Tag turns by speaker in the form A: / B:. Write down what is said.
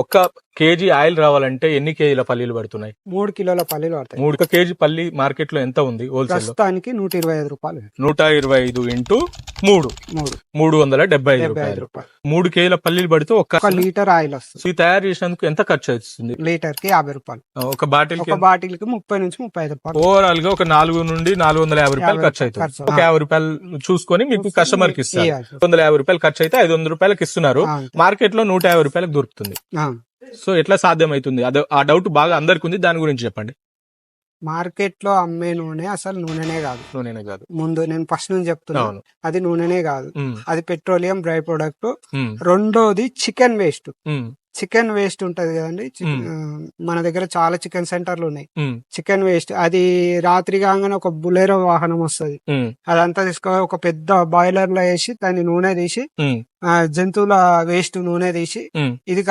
A: ఒక్క KG oil రావాలంటే ఎన్ని కేజీల పల్లీలు పడుతున్నాయి?
B: 3 కిలోల పల్లీలు పడతాయి.
A: 3 కేజీ పల్లి మార్కెట్ లో ఎంత ఉంది హోల్సేల్ లో?
B: ప్రస్తుతానికి 125 రూపాయలు.
A: 125 ఇంటూ 3 375 రూపాయలు. 3 కేజీల పల్లీలు పడితే
B: ఒక లీటర్ ఆయిల్ వస్తుంది.
A: ఇది తయారు చేసినందుకు ఎంత ఖర్చు అవుతుంది?
B: లీటర్ కి 50 రూపాయలు.
A: ఒక బాటిల్
B: కి 30 నుంచి 35 రూపాయలు.
A: ఓవరాల్ గా ఒక 4 నుండి 450 రూపాయలు ఖర్చు అవుతుంది. ఒక 50 రూపాయలు చూసుకొని మీకు కస్టమర్ కి ఇస్తారు. 150 రూపాయలు ఖర్చు అయితే 500 రూపాయలకు ఇస్తున్నారు. మార్కెట్ లో 150 రూపాయలకు దొరుకుతుంది. సో ఎట్లా సాధ్యం అవుతుంది? ఆ డౌట్ బాగా అందరికి ఉంది, దాని గురించి చెప్పండి.
B: మార్కెట్ లో అమ్మే నూనె అసలు నూనెనే కాదు. ముందు నేను ఫస్ట్ నుంచి చెప్తున్నాను, అది నూనెనే కాదు, అది పెట్రోలియం డ్రై ప్రొడక్ట్. రెండోది చికెన్ వేస్ట్. చికెన్ వేస్ట్ ఉంటది కదండి, మన దగ్గర చాలా చికెన్ సెంటర్లు ఉన్నాయి. చికెన్ వేస్ట్ అది రాత్రి కాగానే ఒక బులెరో వాహనం వస్తుంది, అదంతా తీసుకొని ఒక పెద్ద బాయిలర్ లో వేసి దాన్ని నూనె తీసి, జంతువుల వేస్ట్ నూనె తీసి, ఇది